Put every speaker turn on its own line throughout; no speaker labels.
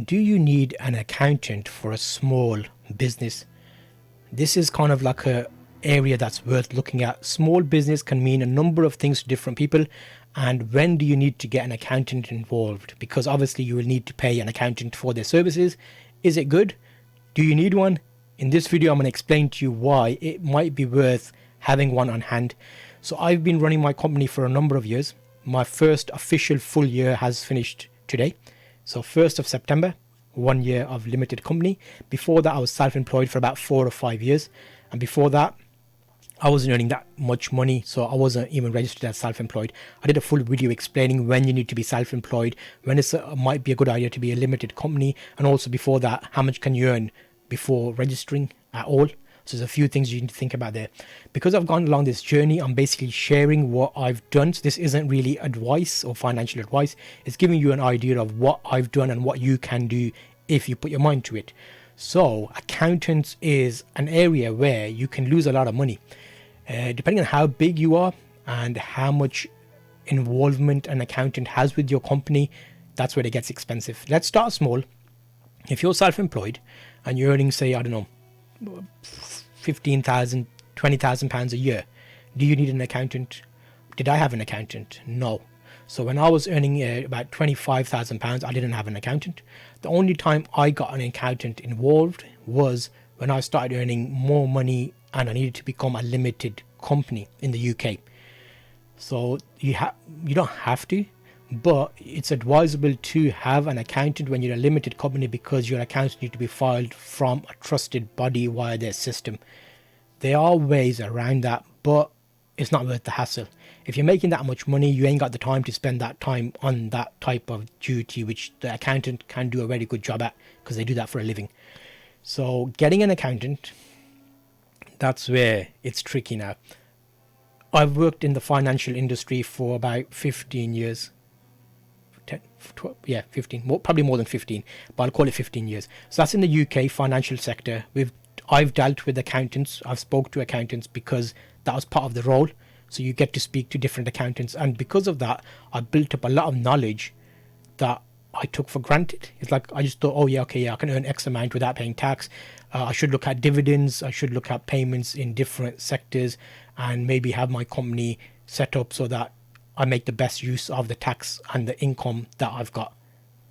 Do you need an accountant for a small business? This is kind of like a area that's worth looking at. Small business can mean a number of things to different people. And when do you need to get an accountant involved? Because obviously you will need to pay an accountant for their services. Is it good? Do you need one? In this video, I'm going to explain to you why it might be worth having one on hand. So I've been running my company for a number of years. My first official full year has finished today. So 1st of September, 1 year of limited company. Before that, I was self-employed for about 4 or 5 years. And before that, I wasn't earning that much money, so I wasn't even registered as self-employed. I did a full video explaining when you need to be self-employed, when it might be a good idea to be a limited company, and also before that, how much can you earn before registering at all. So there's a few things you need to think about there. Because I've gone along this journey, I'm basically sharing what I've done. So this isn't really advice or financial advice. It's giving you an idea of what I've done and what you can do if you put your mind to it. So accountants is an area where you can lose a lot of money. Depending on how big you are and how much involvement an accountant has with your company, that's where it gets expensive. Let's start small. If you're self-employed and you're earning, say, I don't know, 15,000, 20,000 pounds a year, do you need an accountant? Did I have an accountant? No. So when I was earning about 25,000 pounds, I didn't have an accountant. The only time I got an accountant involved was when I started earning more money and I needed to become a limited company in the UK. So you don't have to, but it's advisable to have an accountant when you're a limited company, because your accounts need to be filed from a trusted body via their system. There are ways around that, but it's not worth the hassle. If you're making that much money, you ain't got the time to spend that time on that type of duty, which the accountant can do a very good job at, because they do that for a living. So getting an accountant, that's where it's tricky now. I've worked in the financial industry for about 15 years. 15, probably more than 15, but I'll call it 15 years. So that's in the UK financial sector. I've dealt with accountants. I've spoke to accountants because that was part of the role. So you get to speak to different accountants. And because of that, I built up a lot of knowledge that I took for granted. It's like I just thought, oh yeah, okay, yeah, I can earn X amount without paying tax. I should look at dividends. I should look at payments in different sectors, and maybe have my company set up so that I make the best use of the tax and the income that I've got,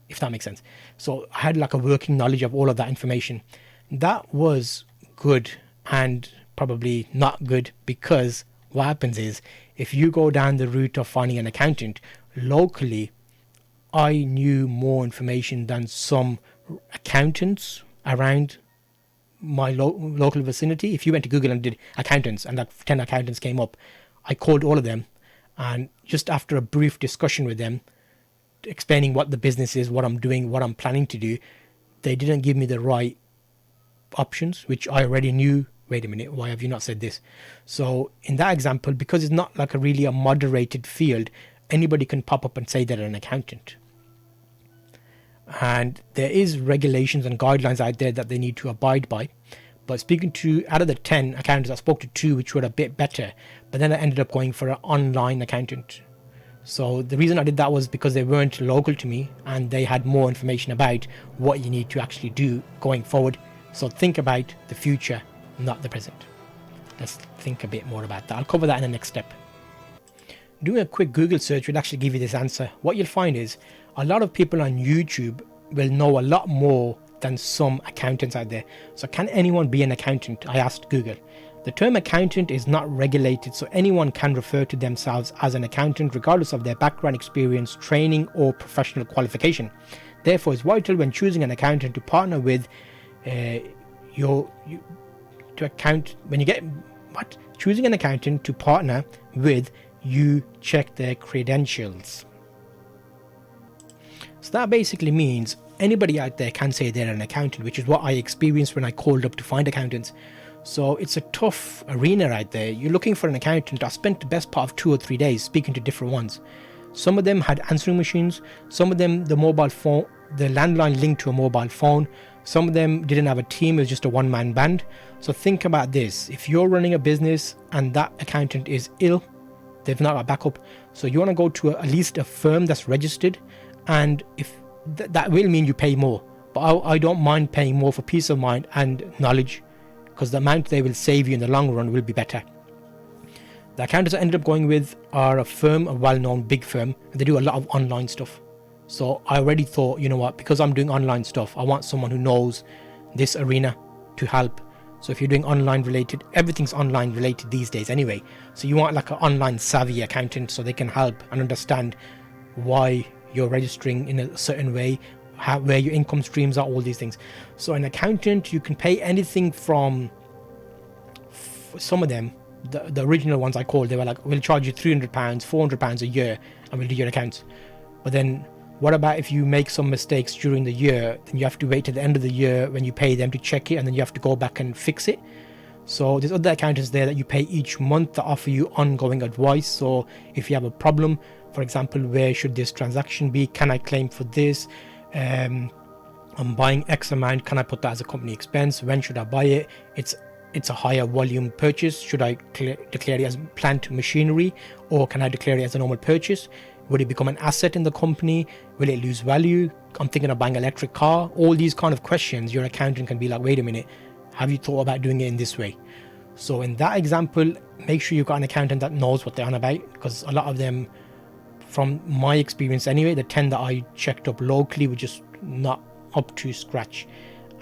if that makes sense. So I had like a working knowledge of all of that information. That was good and probably not good, because what happens is, if you go down the route of finding an accountant locally, I knew more information than some accountants around my local vicinity. If you went to Google and did accountants and like 10 accountants came up, I called all of them, and just after a brief discussion with them, explaining what the business is, what I'm doing, what I'm planning to do, they didn't give me the right options, which I already knew. Wait a minute, why have you not said this? So in that example, because it's not like a moderated field, anybody can pop up and say they're an accountant. And there is regulations and guidelines out there that they need to abide by. But speaking to, out of the 10 accountants, I spoke to 2 which were a bit better, but then I ended up going for an online accountant. So the reason I did that was because they weren't local to me and they had more information about what you need to actually do going forward. So think about the future, not the present. Let's think a bit more about that. I'll cover that in the next step. Doing a quick Google search will actually give you this answer. What you'll find is a lot of people on YouTube will know a lot more than some accountants out there. So can anyone be an accountant? I asked Google. The term accountant is not regulated, so anyone can refer to themselves as an accountant regardless of their background, experience, training or professional qualification. Therefore, it's vital when choosing an accountant to partner with choosing an accountant to partner with, you check their credentials. So that basically means anybody out there can say they're an accountant, which is what I experienced when I called up to find accountants. So it's a tough arena out there. You're looking for an accountant. I spent the best part of 2 or 3 days speaking to different ones. Some of them had answering machines. Some of them, the landline linked to a mobile phone. Some of them didn't have a team. It was just a one-man band. So think about this. If you're running a business and that accountant is ill, they've not got backup. So you want to go to at least a firm that's registered, and if that will mean you pay more. But I don't mind paying more for peace of mind and knowledge, because the amount they will save you in the long run will be better. The accountants I ended up going with are a firm, a well-known big firm, and they do a lot of online stuff. So I already thought, you know what, because I'm doing online stuff, I want someone who knows this arena to help. So if you're doing online related, everything's online related these days anyway. So you want like an online savvy accountant, so they can help and understand why you're registering in a certain way, where your income streams are, all these things. So an accountant, you can pay anything from, some of them, the original ones I called, they were like, we'll charge you £300, £400 a year and we'll do your accounts. But then what about if you make some mistakes during the year? Then you have to wait till the end of the year when you pay them to check it, and then you have to go back and fix it. So there's other accountants there that you pay each month that offer you ongoing advice. So if you have a problem, for example, where should this transaction be? Can I claim for this? I'm buying X amount. Can I put that as a company expense? When should I buy it? It's a higher volume purchase. Should I declare it as plant machinery, or can I declare it as a normal purchase? Would it become an asset in the company? Will it lose value? I'm thinking of buying an electric car. All these kind of questions, your accountant can be like, wait a minute, have you thought about doing it in this way? So in that example, make sure you've got an accountant that knows what they're on about, because a lot of them, from my experience anyway, the 10 that I checked up locally were just not up to scratch.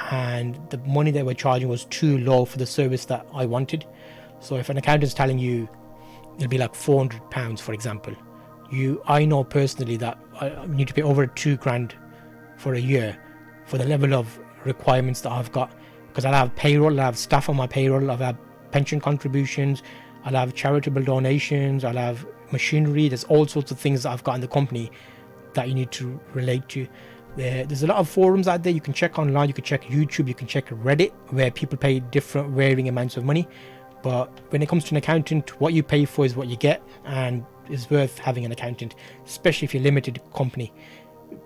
And the money they were charging was too low for the service that I wanted. So if an accountant's telling you it'll be like £400, for example, I know personally that I need to pay over £2,000 for a year for the level of requirements that I've got, because I'll have payroll, I'll have staff on my payroll, I'll have pension contributions, I'll have charitable donations, I'll have machinery. There's all sorts of things that I've got in the company that you need to relate to. There's a lot of forums out there you can check online. You can check YouTube, you can check Reddit, where people pay different varying amounts of money. But when it comes to an accountant, what you pay for is what you get, and it's worth having an accountant, especially if you're limited company.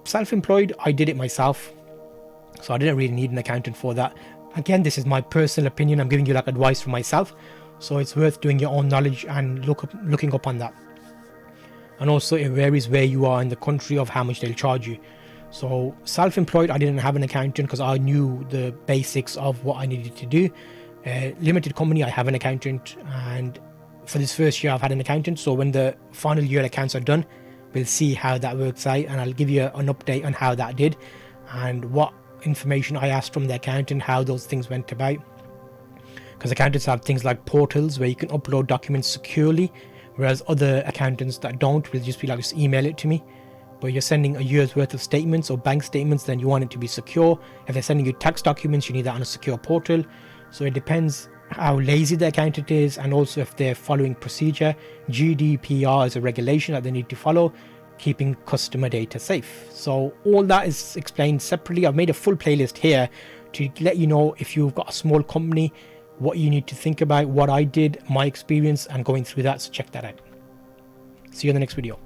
Self-employed, I did it myself, so I didn't really need an accountant for that. Again, this is my personal opinion. I'm giving you like advice for myself, so it's worth doing your own knowledge and looking up on that. And also it varies where you are in the country of how much they'll charge you. So self-employed, I didn't have an accountant because I knew the basics of what I needed to do. Limited company, I have an accountant, and for this first year I've had an accountant. So when the final year accounts are done, we'll see how that works out, and I'll give you an update on how that did and what information I asked from the accountant, how those things went about. Because accountants have things like portals where you can upload documents securely, whereas other accountants that don't will just be like, just email it to me. But you're sending a year's worth of statements or bank statements, then you want it to be secure. If they're sending you tax documents, you need that on a secure portal. So it depends how lazy the accountant is, and also if they're following procedure. GDPR is a regulation that they need to follow, keeping customer data safe. So all that is explained separately. I've made a full playlist here to let you know, if you've got a small company, what you need to think about, what I did, my experience, and going through that. So check that out. See you in the next video.